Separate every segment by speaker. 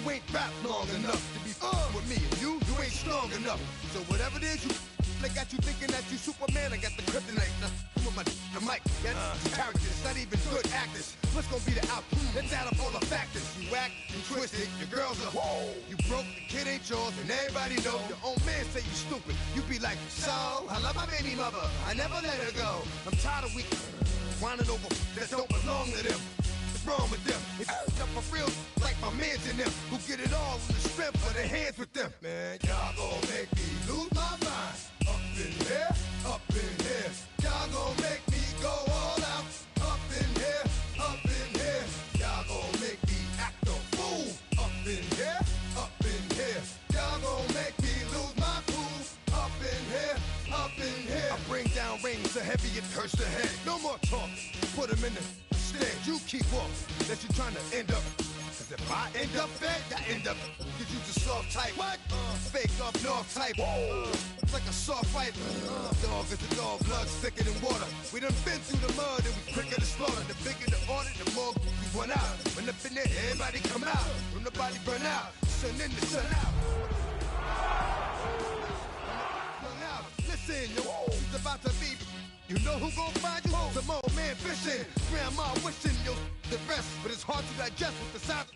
Speaker 1: ain't rap long enough to be with me. And you ain't strong enough. So whatever it is they got you thinking that you Superman. I got the kryptonite. With the mic. That's characters, not even good actors. What's gonna be the outcome? Let's add up all the factors. You whack, you twisted, your girls are whoa. You broke, the kid ain't yours, and everybody know. Your own man say you stupid. You be like, so, I love my baby mother. I never let her go. I'm tired of weak whining over that don't belong to them. What's wrong with them? It's up for real, like my mans in them, who get it all in the strength of their hands with them. Man, y'all gon' make me lose my mind. Up in here, up in here. Y'all gon' make me go all out. Up in here, up in here. Y'all gon' make me act a fool. Up in here, up in here. Y'all gon' make me lose my cool. Up in here, up in here. I bring down rings so heavy it hurts the head. No more talk, put them in the stand. You keep walking, that you trying to end up. Cause if I end up fed, I end up. Cause you just soft type. What? Fake up north type. It's like a soft fight. Dog is a dog, blood's thicker than water. We done been through the mud and we quicker to slaughter. The bigger the order, the more we run out. When up in there, everybody come out. When the body burn out, sun in the sun out. Listen, yo, it's about to be. You know who gon' find you? Some old man fishing. Grandma wishing you the best, but it's hard to digest with the sound.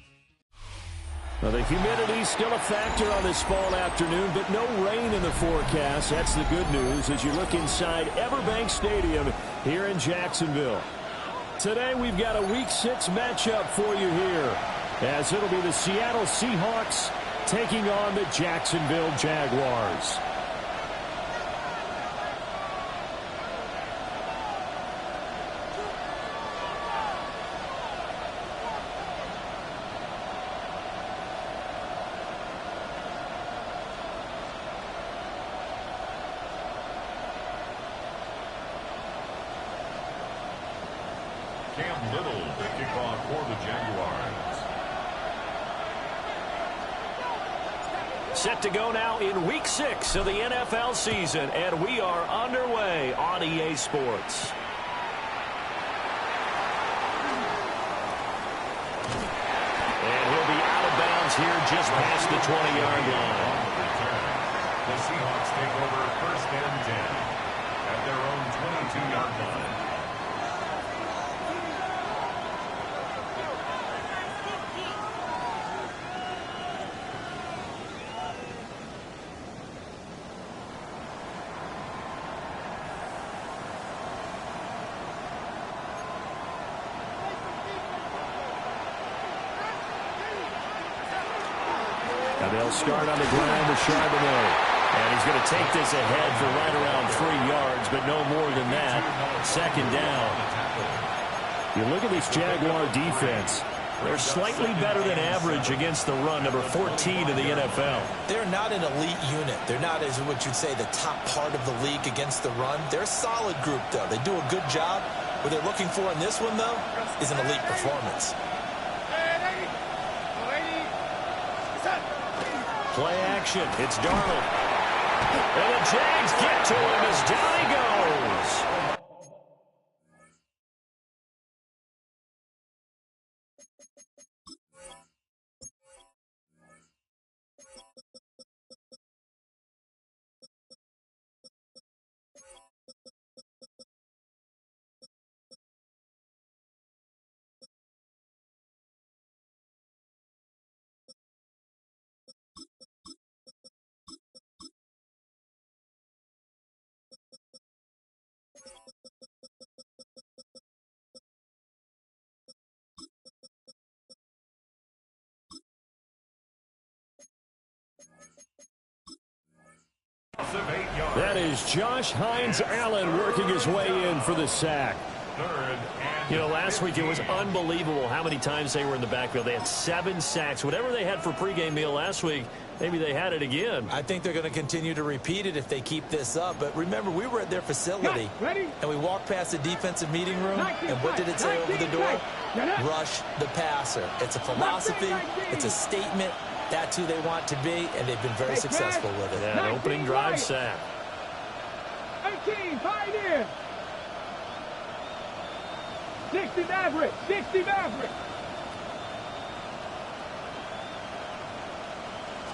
Speaker 2: Well, the humidity's still a factor on this fall afternoon, but no rain in the forecast. That's the good news as you look inside Everbank Stadium here in Jacksonville. Today we've got a Week 6 matchup for you here, as it'll be the Seattle Seahawks taking on the Jacksonville Jaguars. Set to go now in Week 6 of the NFL season, and we are underway on EA Sports. And he'll be out of bounds here just past the 20-yard line.
Speaker 3: The Seahawks take over first and 10 at their own 22-yard line.
Speaker 2: They'll start on the ground with Charbonnet. And he's going to take this ahead for right around 3 yards, but no more than that. Second down. You look at this Jaguar defense. They're slightly better than average against the run, number 14 in the NFL.
Speaker 4: They're not an elite unit. They're not, as what you'd say, the top part of the league against the run. They're a solid group, though. They do a good job. What they're looking for in this one, though, is an elite performance.
Speaker 2: Play action. It's Darnold. And the Jags get to him as down he goes. That is Josh Hines-Allen working his way in for the sack. You know, last week it was unbelievable how many times they were in the backfield. They had 7 sacks. Whatever they had for pregame meal last week, maybe they had it again.
Speaker 4: I think they're going to continue to repeat it if they keep this up. But remember, we were at their facility, and we walked past the defensive meeting room, and what did it say over the door? Rush the passer. It's a philosophy. It's a statement. That's who they want to be, and they've been very successful with it.
Speaker 2: Yeah, an opening drive sack.
Speaker 5: 18, Pioneer. 60 Maverick, 60 Maverick.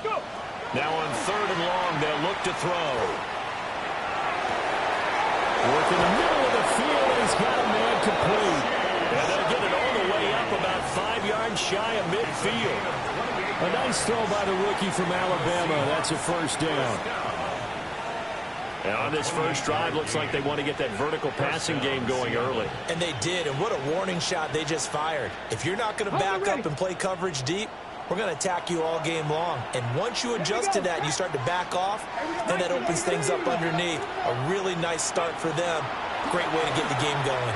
Speaker 2: Now on 3rd and long, they'll look to throw. Work in the middle of the field, and he's got a man complete. And they'll get it all the way up about 5 yards shy of midfield. A nice throw by the rookie from Alabama. That's a first down. And on this first drive, looks like they want to get that vertical passing game going early.
Speaker 4: And they did, and what a warning shot they just fired. If you're not going to back up and play coverage deep, we're going to attack you all game long. And once you adjust to that and you start to back off, then that opens things up underneath. A really nice start for them. Great way to get the game going.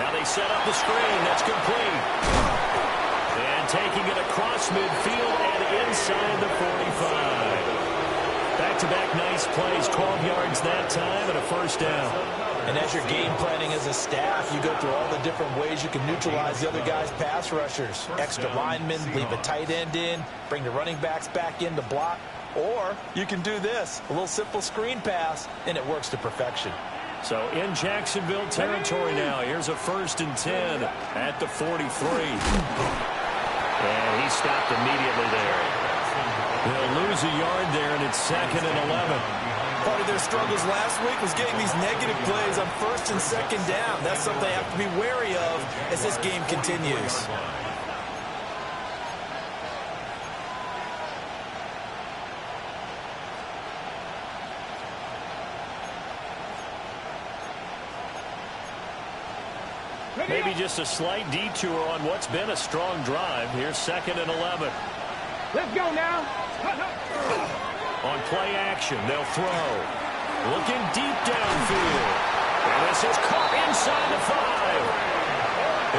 Speaker 2: Now they set up the screen. That's complete. And taking it across midfield and inside the 45. Back-to-back nice plays, 12 yards that time, and a first down.
Speaker 4: And as you're game planning as a staff, you go through all the different ways you can neutralize the other guy's pass rushers. Extra linemen, leave a tight end in, bring the running backs back in to block. Or you can do this, a little simple screen pass, and it works to perfection.
Speaker 2: So in Jacksonville territory now, here's a 1st and 10 at the 43. And he stopped immediately there. They'll lose a yard there, and it's 2nd and 11.
Speaker 4: Part of their struggles last week was getting these negative plays on 1st and 2nd down. That's something they have to be wary of as this game continues.
Speaker 2: Maybe just a slight detour on what's been a strong drive. Here's 2nd and 11.
Speaker 5: Let's go now.
Speaker 2: On play action, they'll throw. Looking deep downfield. And this is caught inside the 5.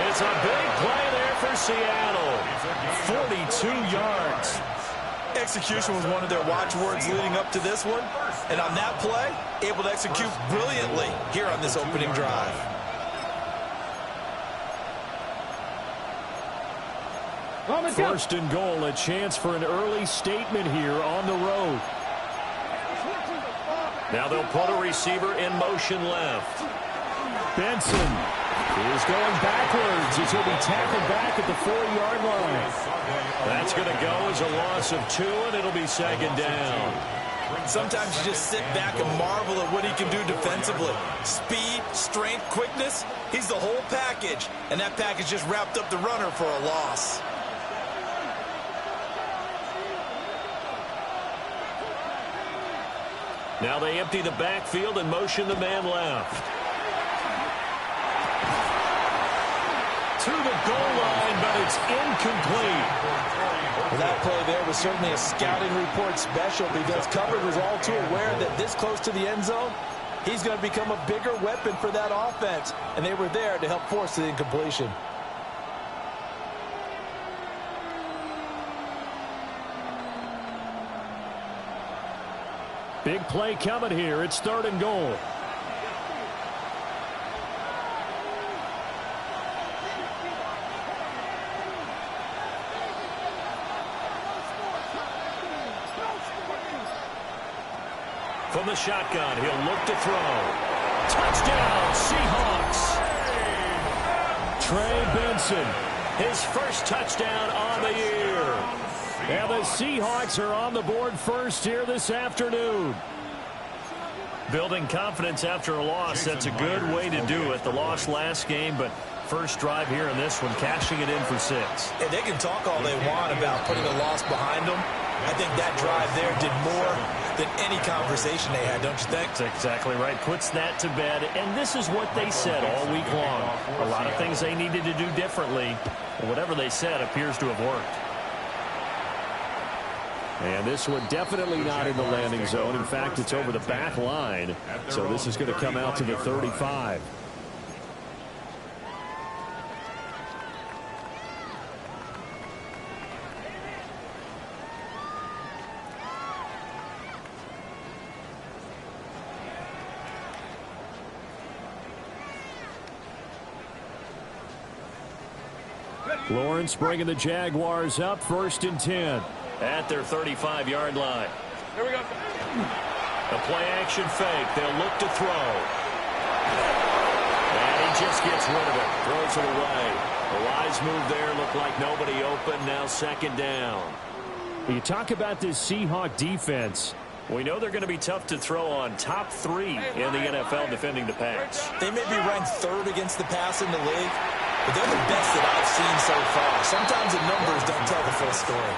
Speaker 2: It's a big play there for Seattle. 42 yards.
Speaker 4: Execution was one of their watchwords leading up to this one. And on that play, able to execute brilliantly here on this opening drive.
Speaker 2: First and goal, a chance for an early statement here on the road. Now they'll put a receiver in motion left. Benson is going backwards as he'll be tackled back at the 4-yard line. That's going to go as a loss of 2, and it'll be 2nd down.
Speaker 4: Sometimes you just sit back and marvel at what he can do defensively. Speed, strength, quickness, he's the whole package. And that package just wrapped up the runner for a loss.
Speaker 2: Now they empty the backfield and motion the man left. To the goal line, but it's incomplete.
Speaker 4: Well, that play there was certainly a scouting report special because coverage was all too aware that this close to the end zone, he's going to become a bigger weapon for that offense. And they were there to help force the incompletion.
Speaker 2: Big play coming here. It's 3rd and goal. From the shotgun, he'll look to throw. Touchdown, Seahawks. Trey Benson, his first touchdown on the year. And the Seahawks are on the board first here this afternoon. Building confidence after a loss, that's a good way to do it. The loss last game, but first drive here in this one, cashing it in for 6.
Speaker 4: And they can talk all they want about putting a loss behind them. I think that drive there did more than any conversation they had, don't you think?
Speaker 2: That's exactly right. Puts that to bed. And this is what they said all week long. A lot of things they needed to do differently. Whatever they said appears to have worked. And this one definitely not in the landing zone. In fact, it's over the back line. So this is going to come out to the 35. Lawrence bringing the Jaguars up 1st and 10 at their 35-yard line.
Speaker 5: Here we go.
Speaker 2: A play-action fake. They'll look to throw. And he just gets rid of it. Throws it away. A wise move there. Looked like nobody open. Now 2nd down. You talk about this Seahawk defense. We know they're going to be tough to throw on. Top 3 in the NFL defending the pass.
Speaker 4: They may be ranked 3rd against the pass in the league, but they're the best that I've seen so far. Sometimes the numbers don't tell the full story.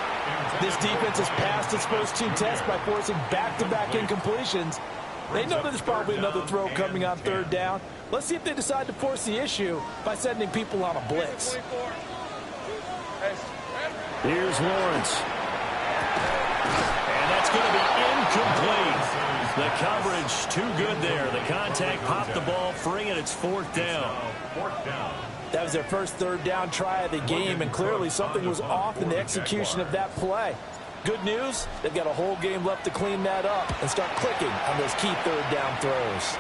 Speaker 6: This defense has passed its first 2 tests by forcing back-to-back incompletions. They know that there's probably another throw coming on 3rd down. Let's see if they decide to force the issue by sending people on a blitz.
Speaker 2: Here's Lawrence. And that's going to be incomplete. The coverage too good there. The contact popped the ball free, and it's 4th down.
Speaker 6: That was their first 3rd down try of the game, and clearly something was off in the execution of that play. Good news, they've got a whole game left to clean that up and start clicking on those key 3rd down throws.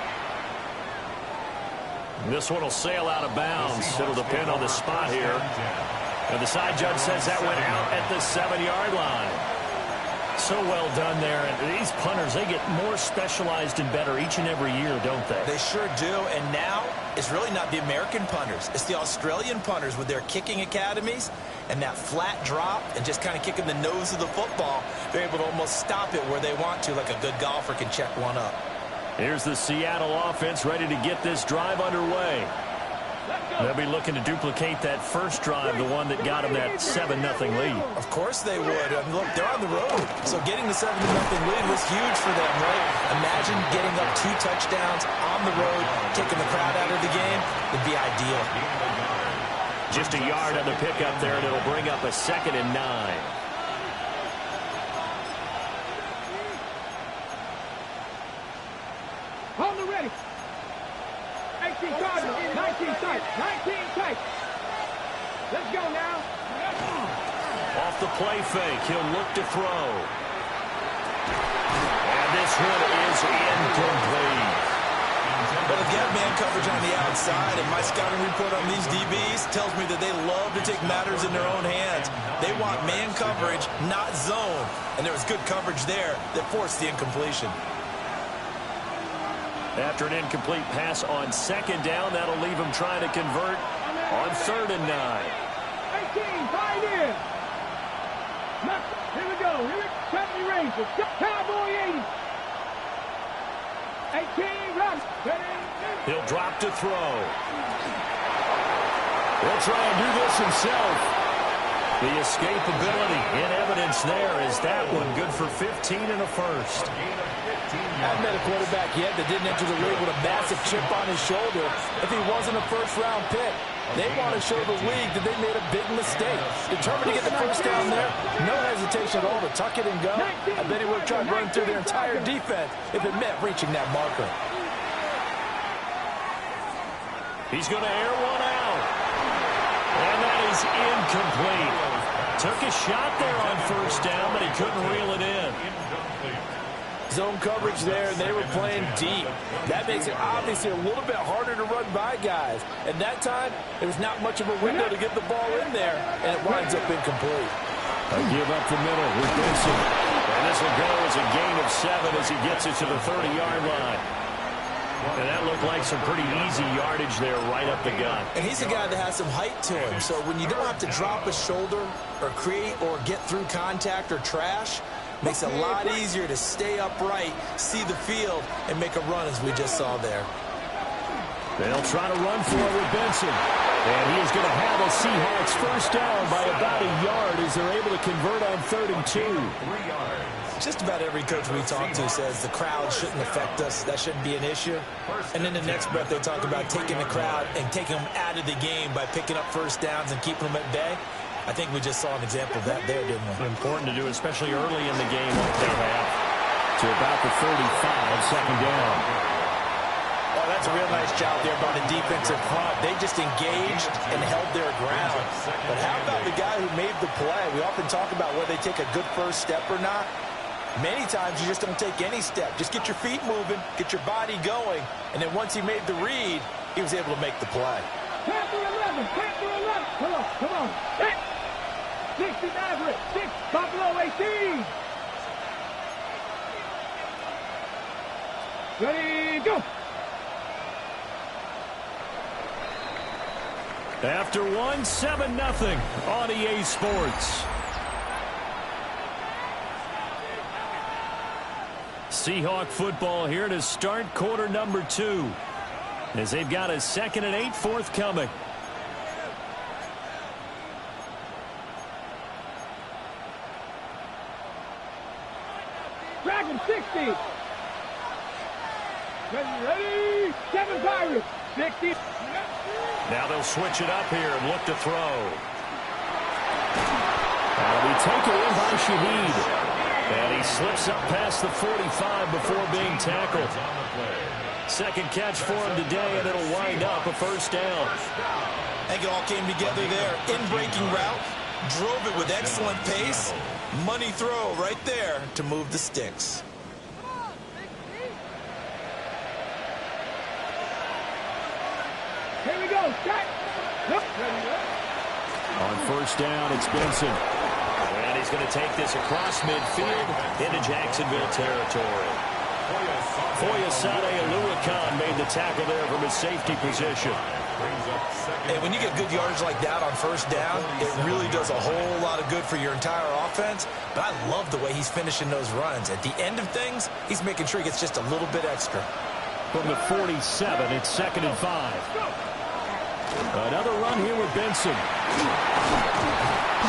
Speaker 2: This one will sail out of bounds. It'll depend on the spot here. And the side judge says that went out at the 7-yard line. So well done there. And these punters, they get more specialized and better each and every year, don't they?
Speaker 4: They sure do. And now it's really not the American punters. It's the Australian punters with their kicking academies and that flat drop and just kind of kicking the nose of the football. They're able to almost stop it where they want to, like a good golfer can check one up.
Speaker 2: Here's the Seattle offense ready to get this drive underway. They'll be looking to duplicate that first drive, the one that got them that 7-0 lead.
Speaker 4: Of course they would. I mean, look, they're on the road. So getting the 7-0 lead was huge for them, right? Imagine getting up 2 touchdowns on the road, taking the crowd out of the game. Would be ideal.
Speaker 2: Just a yard on the pickup there, and it'll bring up a 2nd and 9.
Speaker 5: On the ready. 18 Cardinals, 19 tight, 19 tight. Let's go now.
Speaker 2: Off the play fake, he'll look to throw. And this one is incomplete.
Speaker 4: But again, man coverage on the outside, and my scouting report on these DBs tells me that they love to take matters in their own hands. They want man coverage, not zone. And there was good coverage there that forced the incompletion.
Speaker 2: After an incomplete pass on 2nd down, that'll leave him trying to convert on 3rd and 9.
Speaker 5: 18, fight in. Here we go. Here it comes. The Rangers. Cowboy 80. 18, run.
Speaker 2: He'll drop to throw. He'll try and do this himself. The escapability in evidence there is that one good for 15 and a first.
Speaker 6: Haven't met a quarterback yet that didn't enter the league with a massive chip on his shoulder if he wasn't a first-round pick. They want to show the league that they made a big mistake. Determined to get the first down there, no hesitation at all to tuck it and go. I bet he would have tried running through their entire defense if it meant reaching that marker.
Speaker 2: He's going to air one out. And that is incomplete. Took a shot there on 1st down, but he couldn't reel it in.
Speaker 6: Zone coverage there, and they were playing deep. That makes it obviously a little bit harder to run by guys. At that time, there was not much of a window to get the ball in there, and it winds up incomplete.
Speaker 2: A give up the middle with Benson. And this will go as a gain of 7 as he gets it to the 30-yard line. And that looked like some pretty easy yardage there right up the gut.
Speaker 4: And he's a guy that has some height to him. So when you don't have to drop a shoulder or create or get through contact or trash, makes it a lot easier to stay upright, see the field, and make a run as we just saw there.
Speaker 2: They'll try to run for it with Benson. And he is going to have a Seahawks first down by about a yard as they're able to convert on 3rd and 2.
Speaker 4: 3 yards. Just about every coach we talk to says the crowd shouldn't affect us. That shouldn't be an issue. And in the next breath, they talk about taking the crowd and taking them out of the game by picking up first downs and keeping them at bay. I think we just saw an example of that there, didn't we?
Speaker 2: Important to do, especially early in the game like they have. To about the 35, 2nd down.
Speaker 6: Oh, that's a real nice job there by the defensive front. They just engaged and held their ground. But how about the guy who made the play? We often talk about whether they take a good first step or not. Many times you just don't take any step. Just get your feet moving, get your body going, and then once he made the read, he was able to make the play.
Speaker 5: Panther 11, Panther 11. Come on, come on. 6 is average. 6, Buffalo 18. Ready, go.
Speaker 2: After one, 7-0 on EA Sports. Seahawk football here to start quarter number 2. As they've got a 2nd and 8 forthcoming.
Speaker 5: Dragon 60. Ready? 7 Pirates. 60.
Speaker 2: Now they'll switch it up here and look to throw. That'll be taken in by Shaheed. And he slips up past the 45 before being tackled. Second catch for him today, and it'll wind up a first down.
Speaker 6: I think it all came together there. In-breaking route, drove it with excellent pace. Money throw right there to move the sticks.
Speaker 5: Here we go. Start.
Speaker 2: On first down, it's Benson. And he's going to take this across midfield into Jacksonville territory. Foyesade Aluakan made the tackle there from his safety position.
Speaker 6: And when you get good yards like that on first down, it really does a whole lot of good for your entire offense. But I love the way he's finishing those runs. At the end of things, he's making sure he gets just a little bit extra.
Speaker 2: From the 47, it's 2nd and 5. Another run here with Benson. A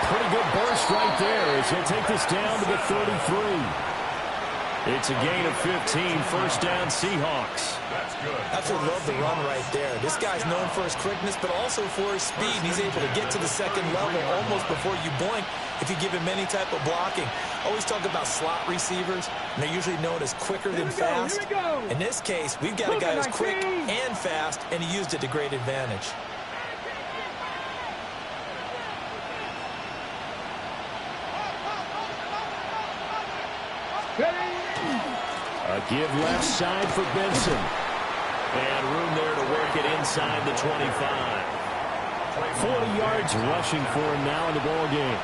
Speaker 2: pretty good burst right there as he'll take this down to the 33. It's a gain of 15, first down Seahawks.
Speaker 6: That's what I love the run right there. This guy's known for his quickness, but also for his speed. He's able to get to the second level almost before you blink if you give him any type of blocking. Always talk about slot receivers, and they're usually known as quicker than fast. In this case, we've got a guy who's quick and fast, and he used it to great advantage.
Speaker 2: A give left side for Benson. And room there to work it inside the 25. 40 yards rushing for him now in the ball game.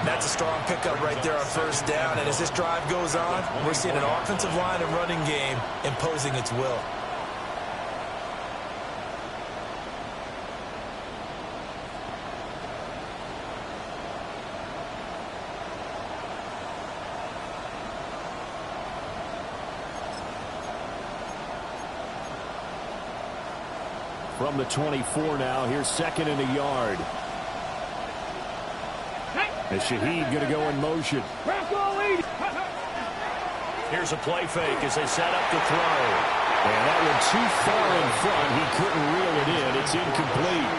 Speaker 6: That's a strong pickup right there on first down. And as this drive goes on, we're seeing an offensive line and running game imposing its will.
Speaker 2: From the 24 now, here's 2nd and a yard. As Shaheed going to go in motion. Here's a play fake as they set up the throw. And that one too far in front. He couldn't reel it in. It's incomplete.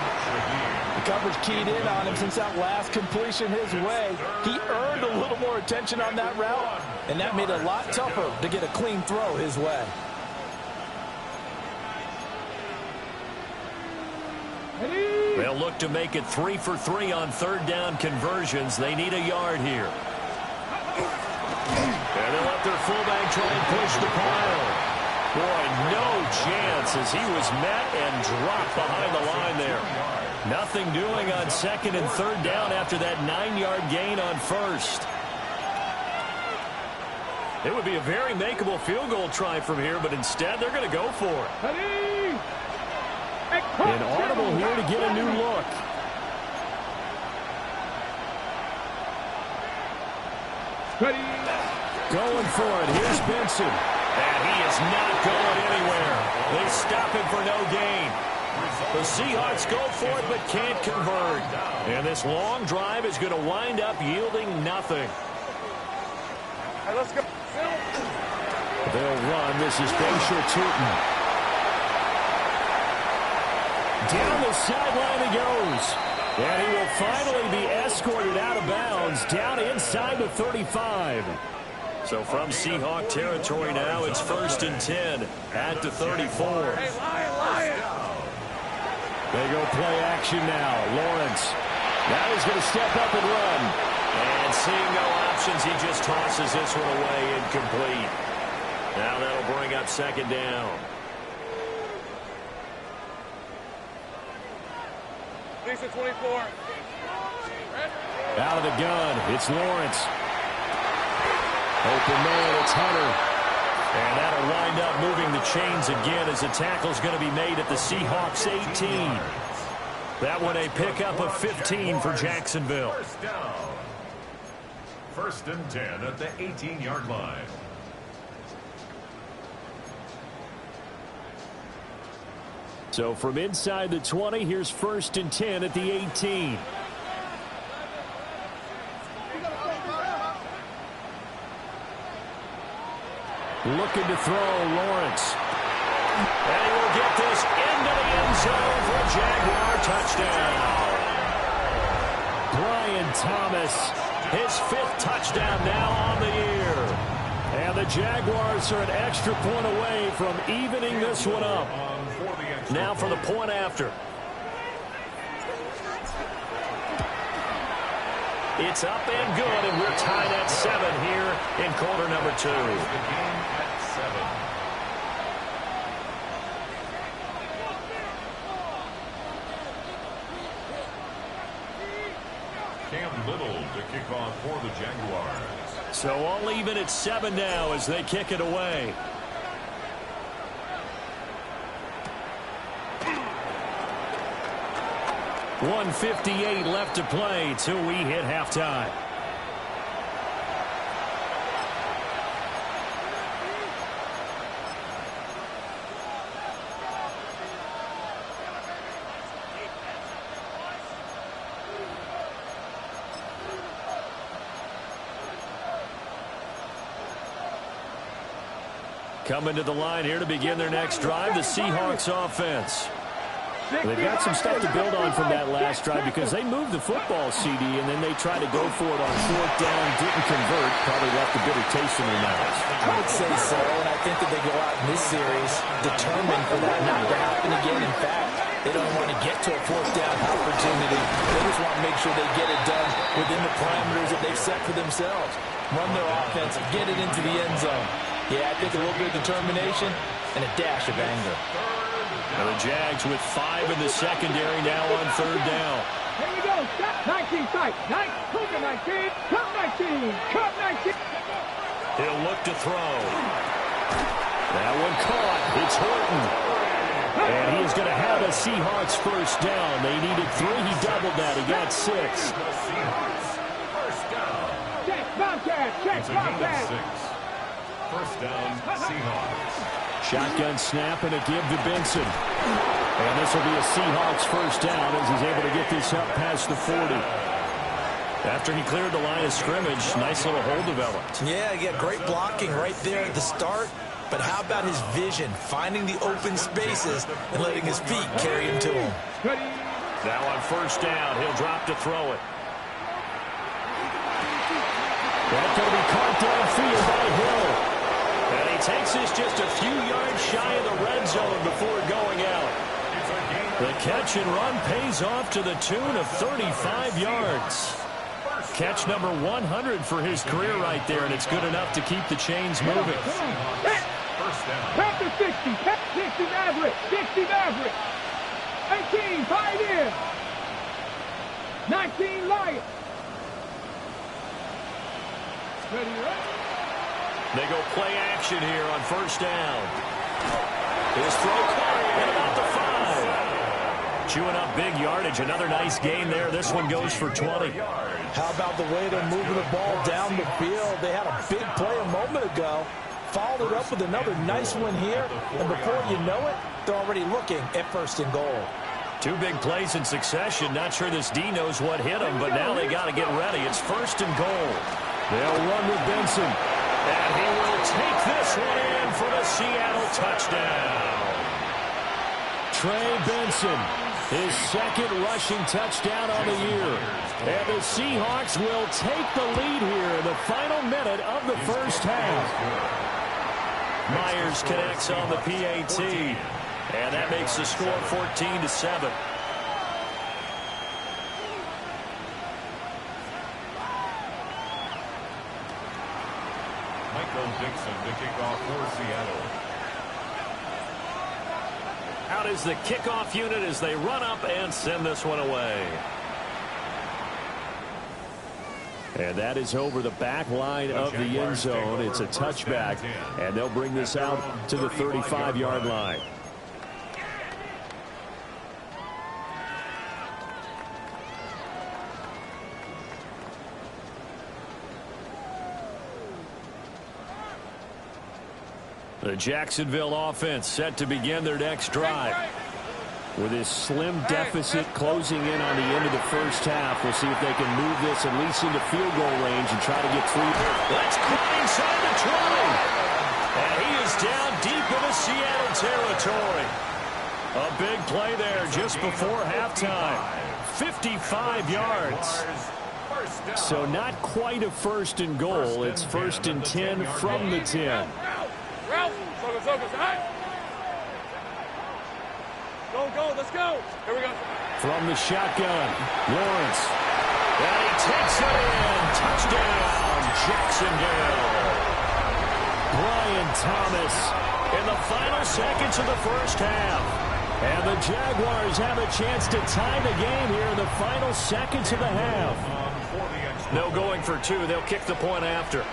Speaker 7: The coverage keyed in on him since that last completion his way. He earned a little more attention on that route, and that made it a lot tougher to get a clean throw his way.
Speaker 2: They'll look to make it 3 for 3 on third down conversions. They need a yard here. And they'll let their fullback try and push the pile. Boy, no chance as he was met and dropped behind the line there. Nothing doing on 2nd and 3rd down after that 9-yard gain on first. It would be a very makeable field goal try from here, but instead they're going to go for it. Inaudible here to get a new look. Going for it. Here's Benson. And he is not going anywhere. They stop him for no gain. The Seahawks go for it but can't convert. And this long drive is going to wind up yielding nothing.
Speaker 5: Hey, let's go.
Speaker 2: They'll run. This is Basher Tootin. Down the sideline he goes. And he will finally be escorted out of bounds down inside the 35. So from Seahawk territory now, it's 1st and 10 at the 34.
Speaker 5: Hey, Lion.
Speaker 2: They go play action now. Lawrence. Now he's going to step up and run. And seeing no options, he just tosses this one away incomplete. Now that'll bring up 2nd down.
Speaker 5: Lisa 24.
Speaker 2: Out of the gun, it's Lawrence. Open man, it's Hunter. And that'll wind up moving the chains again as the tackle's going to be made at the Seahawks 18. That one a pickup of 15 for Jacksonville.
Speaker 3: First down. 1st and 10 at the 18-yard line.
Speaker 2: So from inside the 20, here's 1st and 10 at the 18. Looking to throw, Lawrence. And he will get this into the end zone for a Jaguar touchdown. Brian Thomas, his 5th touchdown now on the year. And the Jaguars are an extra point away from evening this one up. Now for the point after. It's up and good, and we're tied at 7 here in quarter number 2.
Speaker 3: Cam Little to kick off for the Jaguars.
Speaker 2: So all even at 7 now as they kick it away. .158 left to play till we hit halftime. Coming to the line here to begin their next drive, the Seahawks offense. They've got some stuff to build on from that last drive because they moved the football, CD, and then they tried to go for it on 4th down, didn't convert, probably left a bitter taste in their mouths.
Speaker 4: I would say so, and I think that they go out in this series determined for that not to happen again. In fact, they don't want to get to a 4th down opportunity. They just want to make sure they get it done within the parameters that they've set for themselves. Run their offense, get it into the end zone. Yeah, I think a little bit of determination and a dash of anger.
Speaker 2: And the Jags with 5 in the secondary now on 3rd down.
Speaker 5: Here we go. Stop. 19 tight. 19. Cut 19. Cut 19.
Speaker 2: He'll look to throw. That one caught. It's Horton. And he is going to have a Seahawks 1st down. They needed 3. He doubled that. He got 6.
Speaker 5: Check, Bobcat. Check, Bobcat.
Speaker 3: 1st down, Seahawks.
Speaker 2: Shotgun snap and a give to Benson. And this will be a Seahawks 1st down as he's able to get this up past the 40. After he cleared the line of scrimmage, nice little hole developed.
Speaker 4: Yeah, great blocking right there at the start. But how about his vision, finding the open spaces and letting his feet carry him to him.
Speaker 2: Now on 1st down, he'll drop to throw it. That's going to be caught downfield by Hill. And he takes this just a few yards shy of the red zone before going out. The catch and run pays off to the tune of 35 yards. Catch number 100 for his career right there, and it's good enough to keep the chains moving.
Speaker 5: Pass to 60. 60 Maverick. 60 Maverick. 18. 5 in. 19 Lions. Ready, right?
Speaker 2: They go play action here on 1st down. His throw caught at about the 5. Chewing up big yardage. Another nice gain there. This one goes for 20.
Speaker 7: How about the way they're moving the ball down the field? They had a big play a moment ago. Followed it up with another nice one here. And before you know it, they're already looking at 1st and goal.
Speaker 2: 2 big plays in succession. Not sure this D knows what hit him, but now they got to get ready. It's 1st and goal. They'll run with Benson. And he will take this one in for the Seattle touchdown. Trey Benson, his 2nd rushing touchdown on the year. And the Seahawks will take the lead here in the final minute of the 1st half. Myers connects on the PAT. And that makes the score 14-7.
Speaker 3: Dixon to kick off for Seattle.
Speaker 2: Out is the kickoff unit as they run up and send this one away. And that is over the back line of the end zone. It's a touchback, and they'll bring this out to the 35-yard line. The Jacksonville offense set to begin their next drive. With this slim deficit closing in on the end of the first half, we'll see if they can move this at least into field goal range and try to get 3. Let's cut inside the 20. And he is down deep into Seattle territory. A big play there just before halftime. 55 yards. So not quite a first and goal. It's 1st and 10 from the 10.
Speaker 5: Go, let's go. Here we go.
Speaker 2: From the shotgun, Lawrence. And he takes it in. Touchdown, Jacksonville. Brian Thomas in the final seconds of the first half. And the Jaguars have a chance to tie the game here in the final seconds of the half. No going for 2. They'll kick the point after.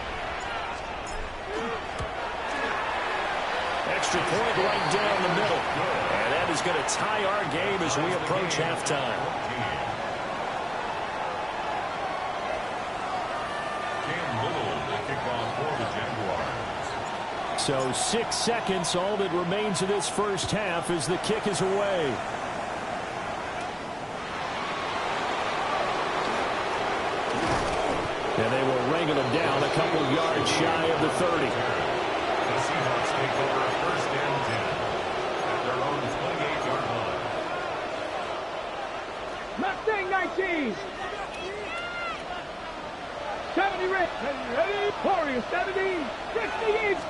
Speaker 2: Extra point right down the middle. And that is going to tie our game as we approach halftime. So 6 seconds, all that remains of this first half as the kick is away. And they will wrangle him down a couple yards shy of the 30.
Speaker 3: The Seahawks take over 1st and 10 at their own 28-yard line.
Speaker 5: Mustang 19. 70 ready. Warriors 70. 60 each.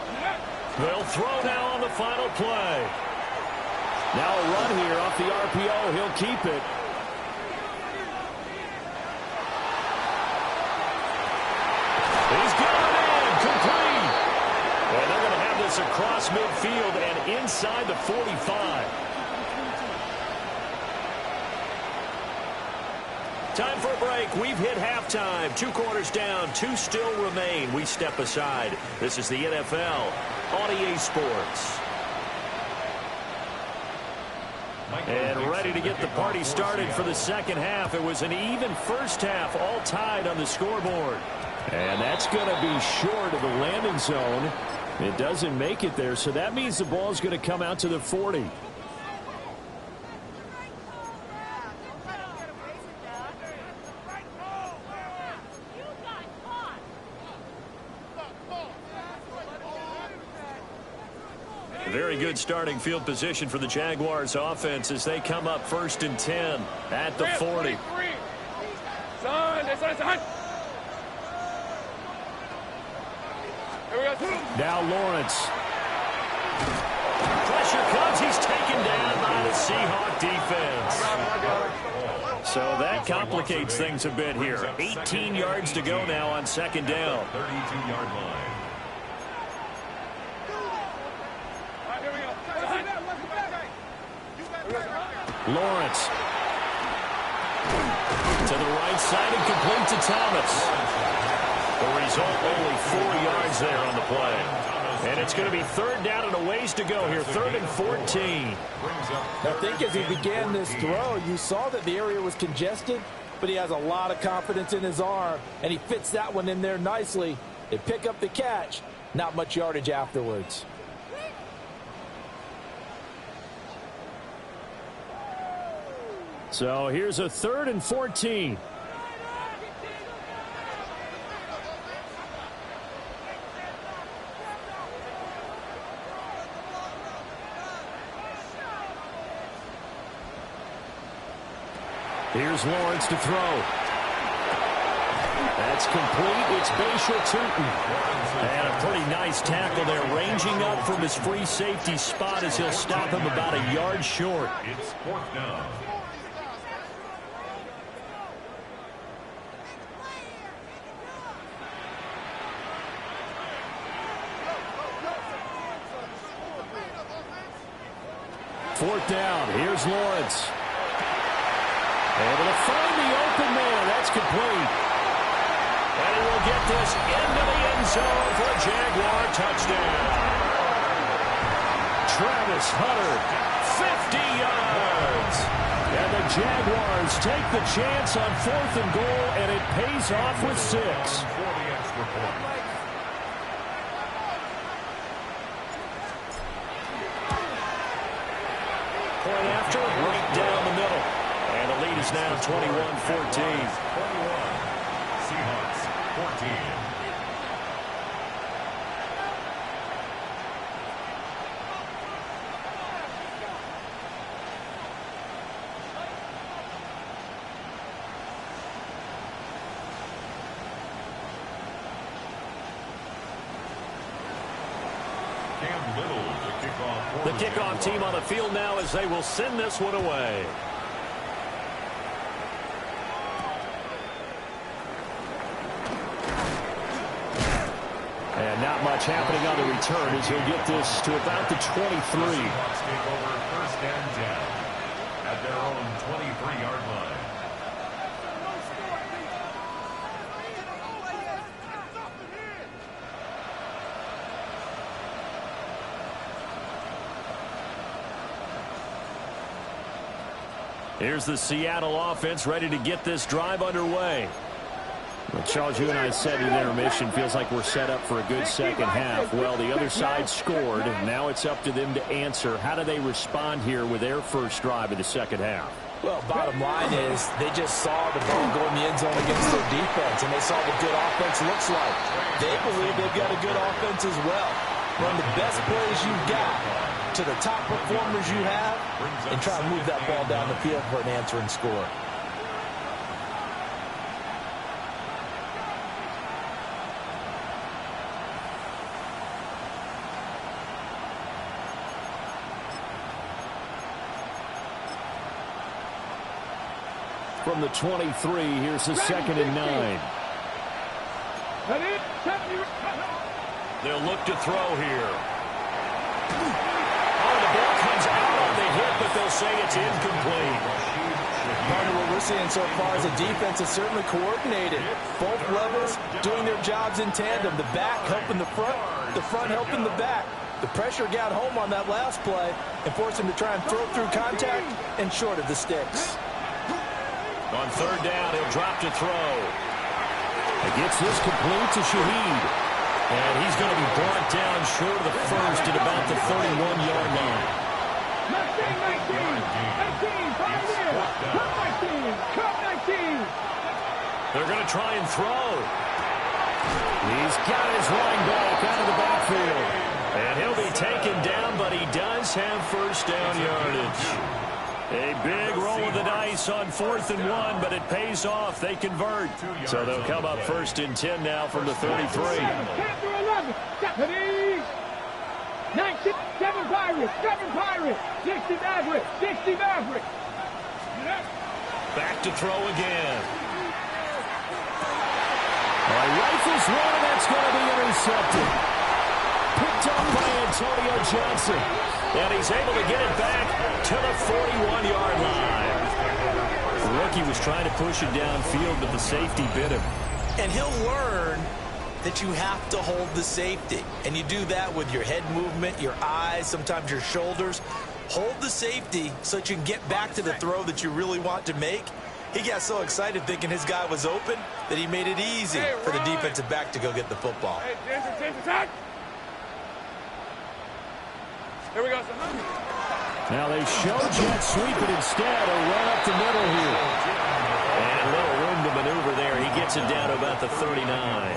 Speaker 2: They'll throw now on the final play. Now a run here off the RPO. He'll keep it. He's got it in. Complete. And they're going to have this across midfield and inside the 45. Time for a break. We've hit halftime. 2 quarters down. 2 still remain. We step aside. This is the NFL on EA Sports. And ready to get the party started for the second half. It was an even first half, all tied on the scoreboard. And that's going to be short of the landing zone. It doesn't make it there, so that means the ball's going to come out to the 40. Very good starting field position for the Jaguars offense as they come up 1st and 10 at the 40. Now Lawrence. Pressure comes. He's taken down by the Seahawks defense. So that complicates things a bit here. 18 yards to go now on 2nd down.
Speaker 3: 32-yard line.
Speaker 2: Lawrence to the right side and complete to Thomas. The result, only 4 yards there on the play. And it's going to be 3rd down and a ways to go here. 3rd and 14.
Speaker 7: I think as he began this throw, you saw that the area was congested, but he has a lot of confidence in his arm, and he fits that one in there nicely. They pick up the catch. Not much yardage afterwards.
Speaker 2: So here's a 3rd and 14. Here's Lawrence to throw. That's complete. It's Bashir Tootin. And a pretty nice tackle there, ranging up from his free safety spot as he'll stop him about a yard short.
Speaker 3: It's 4th down.
Speaker 2: Fourth down. Here's Lawrence. Able to find the open man. That's complete. And he will get this into the end zone for a Jaguar touchdown. Travis Hunter, 50 yards. And the Jaguars take the chance on 4th and goal, and it pays off with 6.
Speaker 3: For the extra point.
Speaker 2: Point after, running Steelers now 21-14.
Speaker 3: Seahawks 14.
Speaker 2: The kickoff team on the field now as they will send this one away. And not much happening on the return as he'll get this to about the 23.
Speaker 3: Seahawks take over first and 10 at their own 23-yard line.
Speaker 2: Here's the Seattle offense ready to get this drive underway. Well, Charles, you and I said in intermission, feels like we're set up for a good second half. Well, the other side scored. Now it's up to them to answer. How do they respond here with their first drive of the second half?
Speaker 4: Well, bottom line is they just saw the ball go in the end zone against their defense, and they saw what good offense looks like. They believe they've got a good offense as well. Run the best plays you've got to the top performers you have and try to move that ball down the field for an answering score.
Speaker 2: From the 23, here's the 2nd and 9. They'll look to throw here. Oh, the ball comes out on the hit, but they'll say it's incomplete.
Speaker 4: Part of what we're seeing so far is the defense is certainly coordinated. Both levels doing their jobs in tandem. The back helping the front helping the back. The pressure got home on that last play and forced him to try and throw through contact and short of the sticks.
Speaker 2: On third down, he'll drop to throw. He gets this complete to Shaheed. And he's going to be brought down short of the first at about the 31-yard line.
Speaker 5: 19,
Speaker 2: They're going to try and throw. He's got his running back out of the backfield. And he'll be taken down, but he does have first down yardage. A big roll of the dice on 4th and 1, but it pays off. They convert. So they'll come up first and 10 now from the 33.
Speaker 5: 7 Pirates, 60 Mavericks.
Speaker 2: Back to throw again. Rifles one, and that's going to be intercepted. Picked up by Antonio Johnson. And he's able to get it back to the 41-yard line. The rookie was trying to push it downfield, but the safety bit him.
Speaker 4: And he'll learn that you have to hold the safety. And you do that with your head movement, your eyes, sometimes your shoulders. Hold the safety so that you can get back to the throw that you really want to make. He got so excited thinking his guy was open that he made it easy for the defensive back to go get the football.
Speaker 5: Here we go.
Speaker 2: Now they show jet sweep, but instead a run up the middle here. And a little room to maneuver there. He gets it down to about the 39.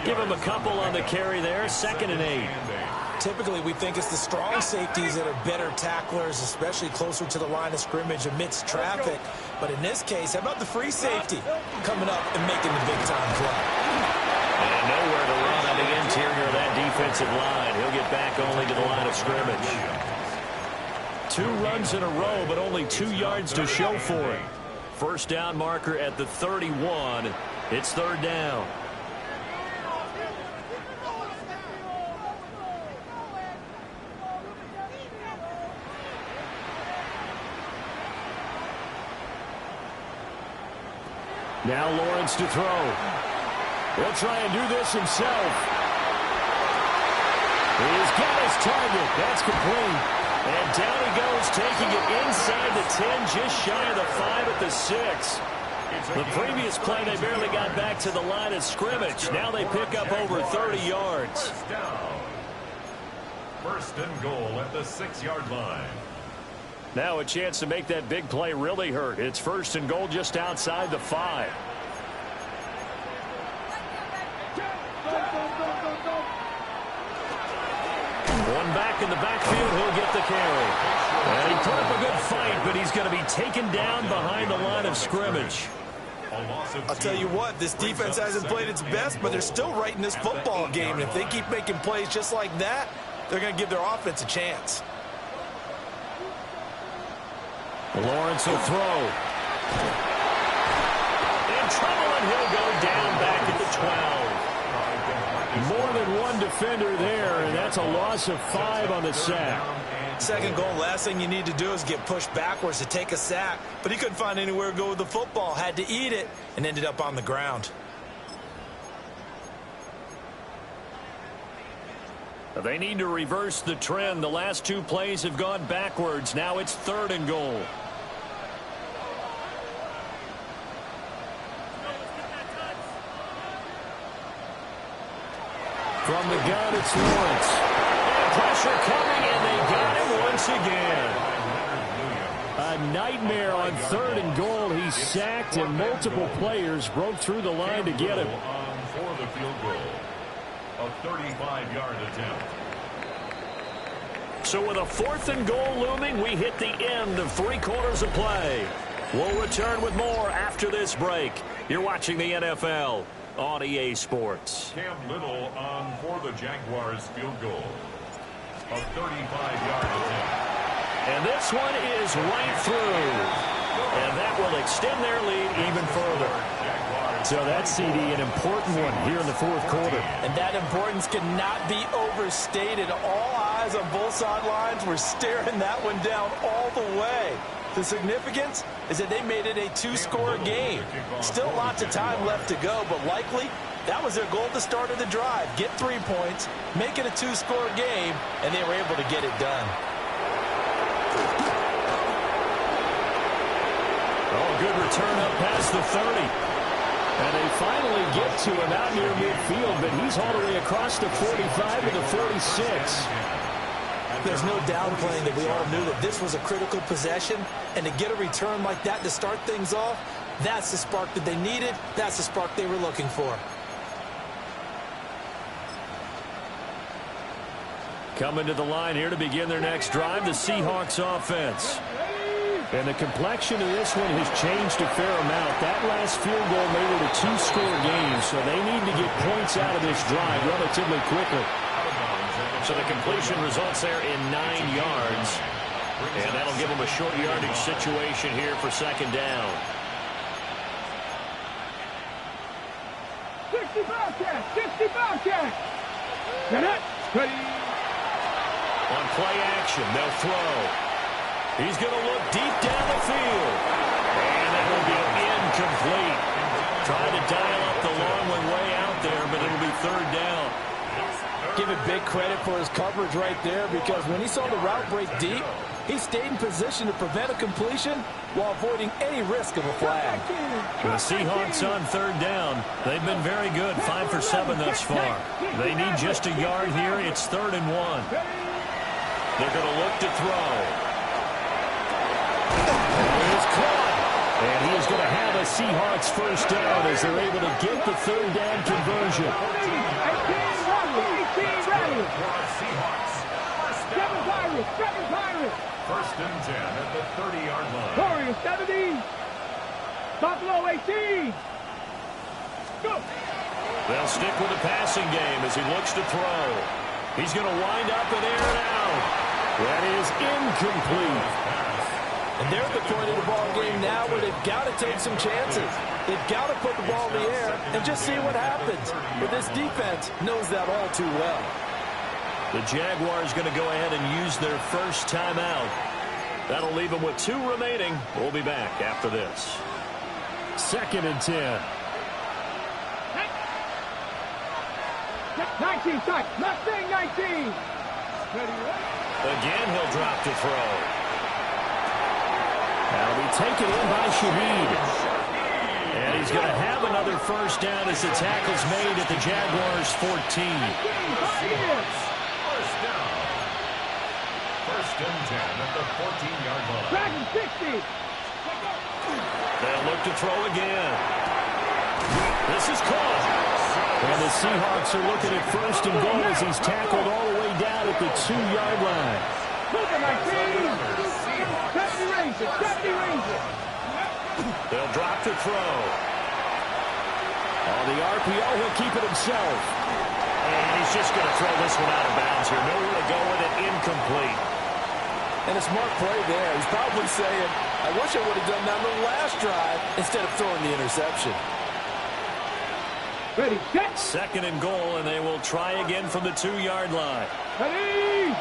Speaker 2: Give him a couple on the carry there. 2nd and 8.
Speaker 4: Typically, we think it's the strong safeties that are better tacklers, especially closer to the line of scrimmage amidst traffic. But in this case, how about the free safety coming up and making the big-time play?
Speaker 2: And nowhere to run on the interior of that defensive line. He'll get back only to the line of scrimmage. 2 runs in a row, but only 2 yards to show for it. First down marker at the 31. It's 3rd down. Now Lawrence to throw. He'll try and do this himself. He's got his target. That's complete. And down he goes, taking it inside the 10, just shy of the 5 at the 6. The previous play, they barely got back to the line of scrimmage. Now they pick up over 30 yards.
Speaker 3: First down. 1st and goal at the 6-yard line.
Speaker 2: Now a chance to make that big play really hurt. It's 1st and goal just outside the 5. One back in the backfield, he'll get the carry. And he put up a good fight, but he's going to be taken down behind the line of scrimmage.
Speaker 6: I'll tell you what, this defense hasn't played its best, but they're still right in this football game. And if they keep making plays just like that, they're going to give their offense a chance.
Speaker 2: Lawrence will throw. In trouble, and he'll go down back at the 12. More than one defender there, and that's a loss of 5 on the sack.
Speaker 6: 2nd goal, last thing you need to do is get pushed backwards to take a sack. But he couldn't find anywhere to go with the football, had to eat it, and ended up on the ground.
Speaker 2: They need to reverse the trend. The last 2 plays have gone backwards. Now it's 3rd and goal. From the gun, it's Lawrence. And pressure coming, and they got him once again. A nightmare on 3rd and goal. He's sacked, and multiple players broke through the line to get him.
Speaker 3: For the field goal, a 35-yard attempt.
Speaker 2: So with a 4th and goal looming, we hit the end of 3 quarters of play. We'll return with more after this break. You're watching the NFL on EA Sports.
Speaker 3: Cam Little on for the Jaguars field goal. A 35-yard attempt.
Speaker 2: And this one is right through. And that will extend their lead even further. So that's, CD, an important one here in the 4th quarter.
Speaker 6: And that importance cannot be overstated. All eyes on both sidelines were staring that one down all the way. The significance is that they made it a 2-score game. Still lots of time left to go, but likely that was their goal at the start of the drive. Get 3 points, make it a 2-score game, and they were able to get it done.
Speaker 2: Oh, good return up past the 30. And they finally get to him out near midfield, but he's all the way across the 45 to the 46.
Speaker 6: There's no downplaying that we all knew that this was a critical possession, and to get a return like that to start things off, that's the spark that they needed. That's the spark they were looking for.
Speaker 2: Coming to the line here to begin their next drive, the Seahawks offense. And the complexion of this one has changed a fair amount. That last field goal made it a 2-score game, so they need to get points out of this drive relatively quickly. So the completion results there in 9 yards. And that'll give them a short yardage situation here for 2nd down.
Speaker 5: 60 Bobcats! 60 Bobcats! Get it! Ready!
Speaker 2: On play action, they'll throw. He's going to look deep down the field. And that will be incomplete. Trying to dial up the long one way out there, but it'll be 3rd down.
Speaker 7: Give it big credit for his coverage right there, because when he saw the route break deep, he stayed in position to prevent a completion while avoiding any risk of a flag.
Speaker 2: The Seahawks on 3rd down. They've been very good, 5 for 7 thus far. They need just a yard here. It's 3rd and 1. They're going to look to throw. It's caught. And he is going to have a Seahawks 1st down as they're able to get the 3rd down conversion.
Speaker 3: Seahawks.
Speaker 5: 7 Pirates!
Speaker 3: 1st and 10 at the 30-yard line.
Speaker 5: Warriors 70. Buffalo 18. Go!
Speaker 2: They'll stick with the passing game as he looks to throw. He's going to wind up and air it out. That is incomplete.
Speaker 7: And they're at the point of the ball game now where they've got to take some chances. They've got to put the ball in the air and just see what happens. But this defense knows that all too well.
Speaker 2: The Jaguars going to go ahead and use their first timeout. That'll leave them with 2 remaining. We'll be back after this. 2nd and 10.
Speaker 5: 19 tight. Mustang 19.
Speaker 2: Again, he'll drop to throw. That'll be taken in by Shaheed. And he's going to have another 1st down as the tackle's made at the Jaguars' 14.
Speaker 3: First and 10 at the 14-yard line.
Speaker 5: Dragon 60.
Speaker 2: They'll look to throw again. This is caught. And the Seahawks are looking at first and goal as he's tackled all the way down at the 2-yard line. They'll drop to throw. On the RPO, he'll keep it himself. And he's just going to throw this one out of bounds here. Nowhere to go with it. Incomplete.
Speaker 7: And a smart play there. He's probably saying, I wish I would have done that on the last drive instead of throwing the interception.
Speaker 5: Ready, set.
Speaker 2: Second and goal, and they will try again from the 2-yard line.
Speaker 5: Ready.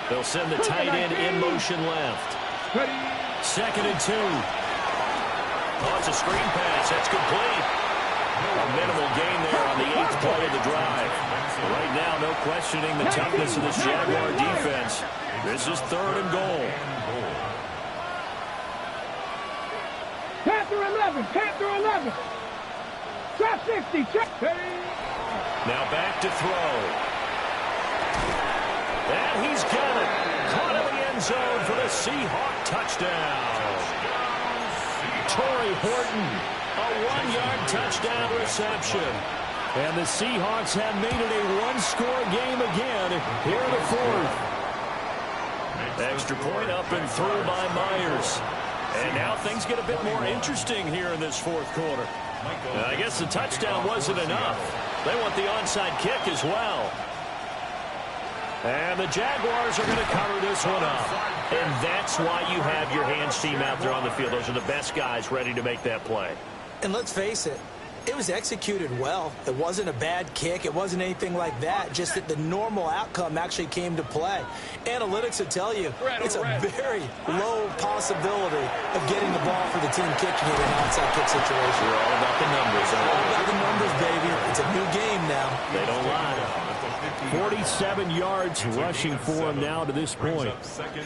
Speaker 2: They'll send the tight end in motion left.
Speaker 5: Ready.
Speaker 2: Second and 2. Oh, it's a screen pass. That's complete. A minimal gain there on the 8th play of the drive. Right now, no questioning the toughness of this Jaguar defense. This is third and goal.
Speaker 5: Panther 11. Panther 11. Trap 60. Check.
Speaker 2: Now back to throw. And he's got it. Caught in the end zone for the Seahawk touchdown. Torrey Horton, a 1-yard touchdown reception. And the Seahawks have made it a one-score game again here in the fourth. Extra point up and through by Myers. And now things get a bit more interesting here in this fourth quarter. I guess the touchdown wasn't enough. They want the onside kick as well. And the Jaguars are going to cover this one up. And that's why you have your hands team out there on the field. Those are the best guys ready to make that play.
Speaker 4: And let's face it, it was executed well. It wasn't a bad kick. It wasn't anything like that. Just that the normal outcome actually came to play. Analytics will tell you it's a very low possibility of getting the ball for the team kicking it in an onside kick situation.
Speaker 2: We're all about the numbers.
Speaker 4: All about the numbers, baby. It's a new game now.
Speaker 2: They don't lie. 47 yards rushing for him now to this point.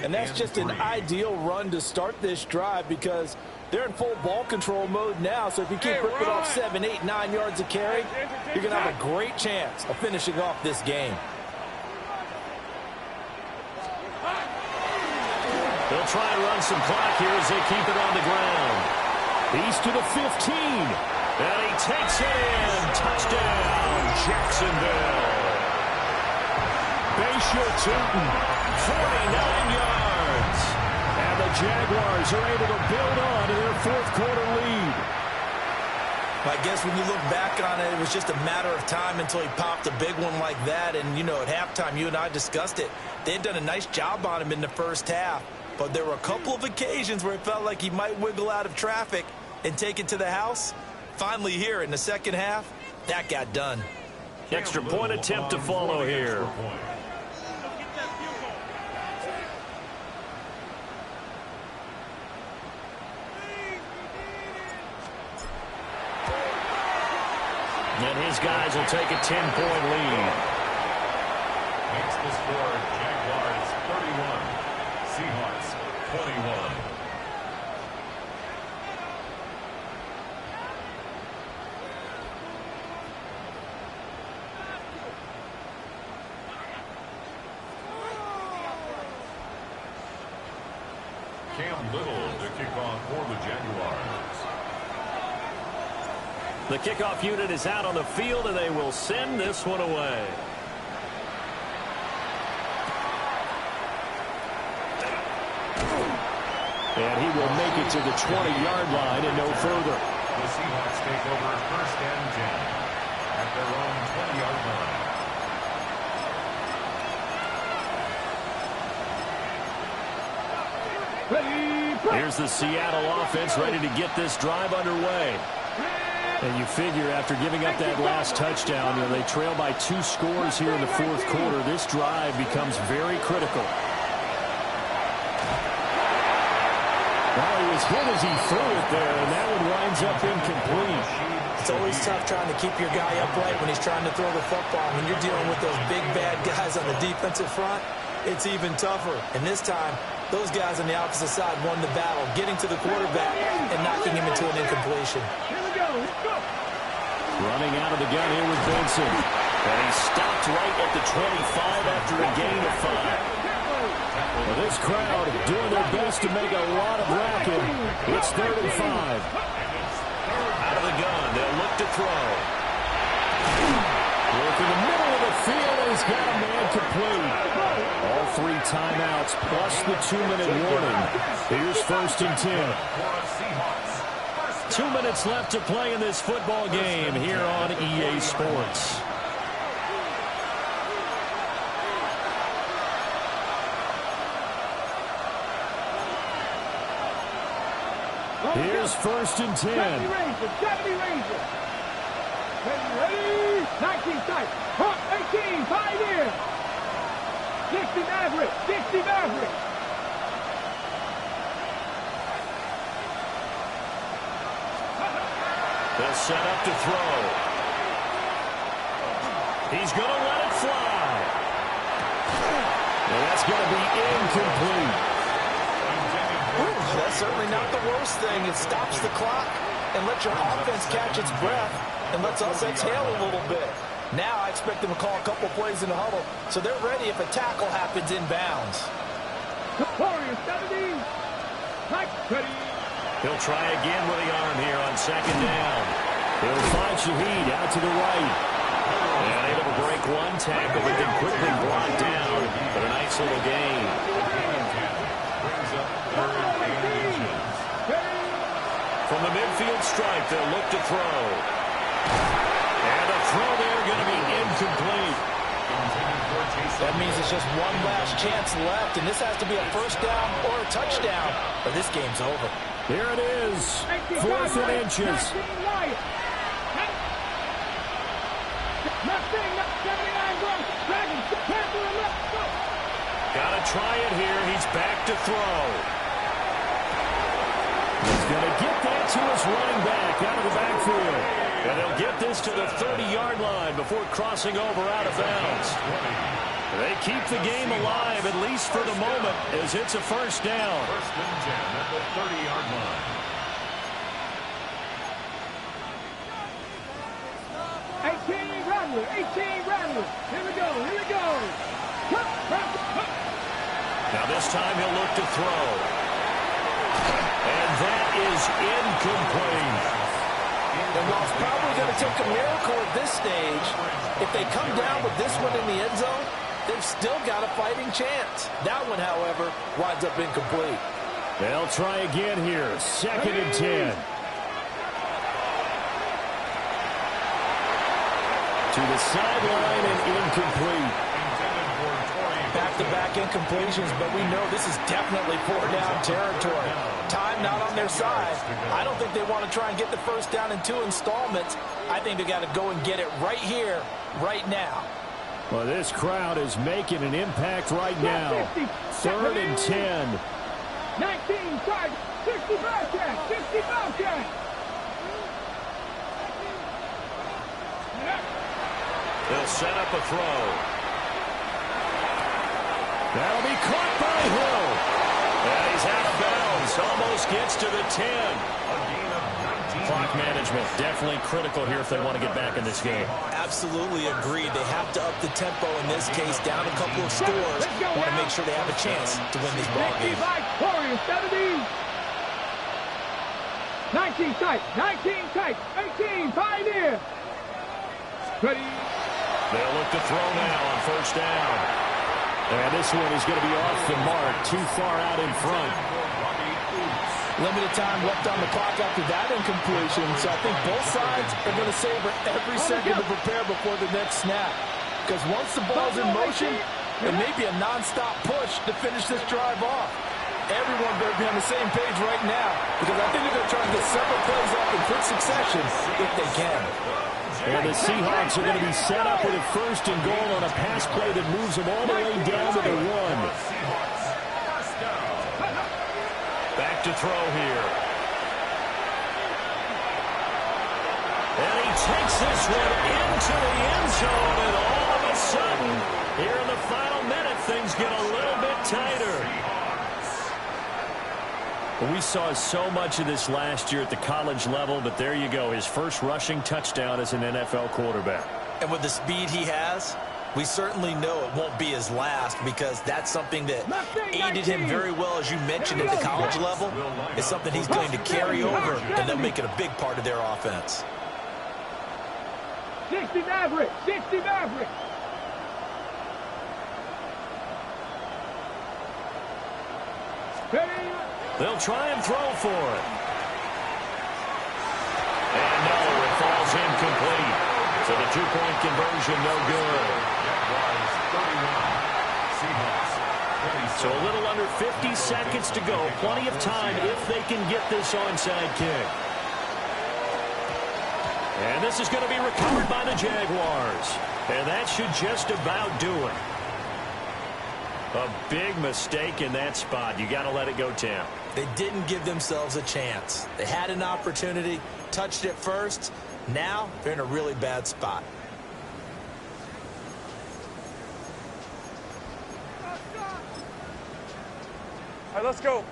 Speaker 7: And that's just an ideal run to start this drive because they're in full ball control mode now. So if you keep ripping off 7, 8, 9 yards a carry, you're going to have a great chance of finishing off this game.
Speaker 2: They'll try and run some clock here as they keep it on the ground. He's to the 15. And he takes it in. Touchdown, Jacksonville. Bayshore Tootin, 49 yards. And the Jaguars are able to build on to their fourth quarter lead.
Speaker 4: I guess when you look back on it, it was just a matter of time until he popped a big one like that. And, you know, at halftime, you and I discussed it. They had done a nice job on him in the first half. But there were a couple of occasions where it felt like he might wiggle out of traffic and take it to the house. Finally here in the second half, that got done.
Speaker 2: Extra point attempt to follow here. And his guys will take a 10-point lead.
Speaker 3: Makes the score Jaguars 31, Seahawks 21. Cam Little to kick off for the Jaguars.
Speaker 2: The kickoff unit is out on the field, and they will send this one away. And he will make it to the 20-yard line and no further.
Speaker 3: The Seahawks take over first and 10 at their own 20-yard line.
Speaker 2: Here's the Seattle offense ready to get this drive underway. And you figure after giving up that last touchdown, you know, they trail by 2 scores here in the fourth quarter. This drive becomes very critical. Well, he was hit as he threw it there, and that one winds up incomplete.
Speaker 4: It's always tough trying to keep your guy upright when he's trying to throw the football. When you're dealing with those big, bad guys on the defensive front, it's even tougher. And this time, those guys on the opposite side won the battle, getting to the quarterback and knocking him into an incompletion.
Speaker 2: Running out of the gun here with Benson. And he stopped right at the 25 after a gain of 5. Well, this crowd doing their best to make a lot of racket. It's 3rd and 5.
Speaker 8: Out of the gun, they'll look to throw.
Speaker 2: Work in the middle of the field, and he's got a man complete. All 3 timeouts plus the 2-minute warning. Here's 1st and 10.
Speaker 8: 2 minutes left to play in this football game here on EA Sports.
Speaker 2: Here's 1st and 10.
Speaker 5: 70 Rangers. Ready? 19 tight. 18, 5 here. 60 Maverick. 60 Maverick.
Speaker 8: They'll set up to throw. He's going to let it fly.
Speaker 2: Well, that's going to be incomplete.
Speaker 7: That's certainly not the worst thing. It stops the clock and lets your offense catch its breath and lets us exhale a little bit. Now I expect them to call a couple plays in the huddle so they're ready if a tackle happens inbounds.
Speaker 5: Warriors 70. Mike ready.
Speaker 8: He'll try again with the arm here on 2nd down.
Speaker 2: He'll find Shaheed out to the right.
Speaker 8: And able to break one tackle, but then quickly brought down. But a nice little gain. From the midfield stripe, they'll look to throw. And the throw there going to be incomplete.
Speaker 7: That means it's just one last chance left, and this has to be a 1st down or a touchdown, or this game's over.
Speaker 2: Here it is, 4th and inches.
Speaker 8: Got to try it here. He's back to throw.
Speaker 2: He's going to get that to his running back out of the backfield.
Speaker 8: And they'll get this to the 30-yard line before crossing over out of bounds. They keep the game alive, at least for the moment, as it's a 1st down. 1st and 10 at the 30-yard line.
Speaker 5: 18 Rattler. Here we go.
Speaker 8: Now this time he'll look to throw. And that is incomplete.
Speaker 7: And while it's probably going to take a miracle at this stage, if they come down with this one in the end zone, they've still got a fighting chance. That one, however, winds up incomplete.
Speaker 2: They'll try again here. 2nd and 10. To the sideline and incomplete.
Speaker 7: Back-to-back incompletions, but we know this is definitely 4-down territory. Time not on their side. I don't think they want to try and get the 1st down in 2 installments. I think they got to go and get it right here, right now.
Speaker 2: Well, this crowd is making an impact right now. 3rd and 10.
Speaker 5: 19 side, 60 Bobcat.
Speaker 8: They'll set up a throw.
Speaker 2: That'll be caught by Hill.
Speaker 8: And he's out of bounds. Almost gets to the 10.
Speaker 2: Clock management definitely critical here if they want to get back in this game.
Speaker 4: Absolutely agreed. They have to up the tempo in this case, down a couple of scores. Want to make sure they have a chance to win this ball game.
Speaker 5: Warriors 70. 19 tight. 18, 5 here. Ready.
Speaker 8: They'll look to throw now on 1st down.
Speaker 2: And this one is going to be off the mark, too far out in front.
Speaker 7: Limited time left on the clock after that incompletion, so I think both sides are going to savor every second to prepare before the next snap. Because once the ball's in motion, it may be a nonstop push to finish this drive off. Everyone better be on the same page right now, because I think they're going to try and get several plays off in quick succession if they can.
Speaker 2: And the Seahawks are going to be set up with a 1st and goal on a pass play that moves them all the way down to the 1.
Speaker 8: Back to throw here. And he takes this one into the end zone, and all of a sudden, here in the final minute, things get a little bit tighter.
Speaker 2: Well, we saw so much of this last year at the college level, but there you go, his first rushing touchdown as an NFL quarterback.
Speaker 4: And with the speed he has, We certainly know it won't be his last because that's something that aided him very well, as you mentioned, at the college level. It's something he's going to carry over, and they'll make it a big part of their offense.
Speaker 5: 60 Maverick, 60 Maverick.
Speaker 2: They'll try and throw for it. And no, it falls incomplete. So the two-point conversion, no good. So a little under 50 seconds to go. Plenty of time if they can get this onside kick. And this is going to be recovered by the Jaguars. And that should just about do it. A big mistake in that spot. You got to let it go, Tim.
Speaker 4: They didn't give themselves a chance. They had an opportunity, touched it first. Now they're in a really bad spot.
Speaker 5: All right, let's go.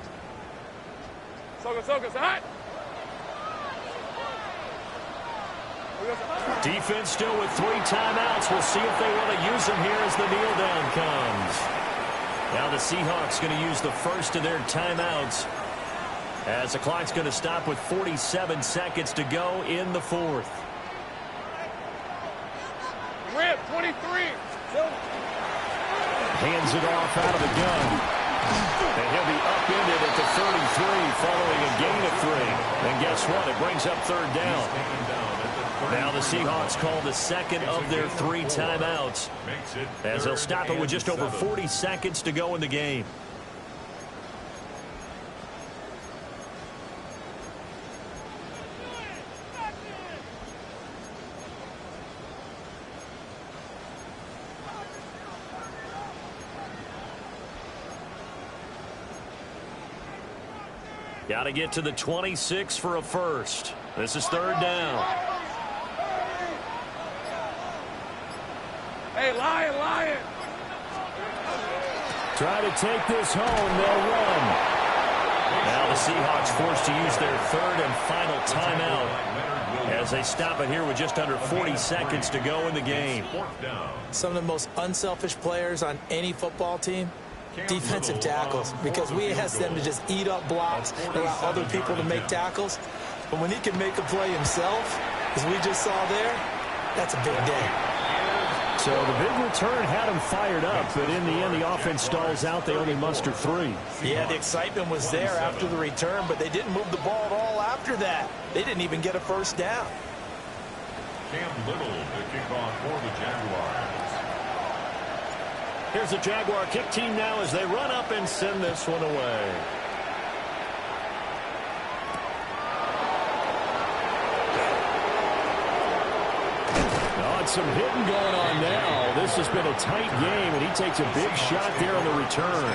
Speaker 5: Soga, hot.
Speaker 2: Defense still with 3 timeouts. We'll see if they want to use them here as the kneel down comes. Now the Seahawks going to use the first of their timeouts as the clock's going to stop with 47 seconds to go in the fourth.
Speaker 5: Rip, 23.
Speaker 2: Hands it off out of the gun. And he'll be upended at the 33 following a gain of 3. And guess what? It brings up third down. Now the Seahawks call the second of their 3 timeouts as they'll stop it with just over 40 seconds to go in the game. Got to get to the 26 for a first. This is third down.
Speaker 5: Hey, Lion.
Speaker 2: Try to take this home. They'll run. Now the Seahawks forced to use their third and final timeout as they stop it here with just under 40 seconds to go in the game.
Speaker 4: Some of the most unselfish players on any football team, defensive tackles, because we ask them to just eat up blocks and allow other people to make tackles. But when he can make a play himself, as we just saw there, that's a big day.
Speaker 2: So the big return had him fired up, but in the end, the offense stalls out. They only muster 3.
Speaker 4: Yeah, the excitement was there after the return, but they didn't move the ball at all after that. They didn't even get a first down.
Speaker 3: Cam Little to kick off for the Jaguars.
Speaker 2: Here's the Jaguar kick team now as they run up and send this one away. Some hitting going on now. This has been a tight game, and he takes a big shot there on the return.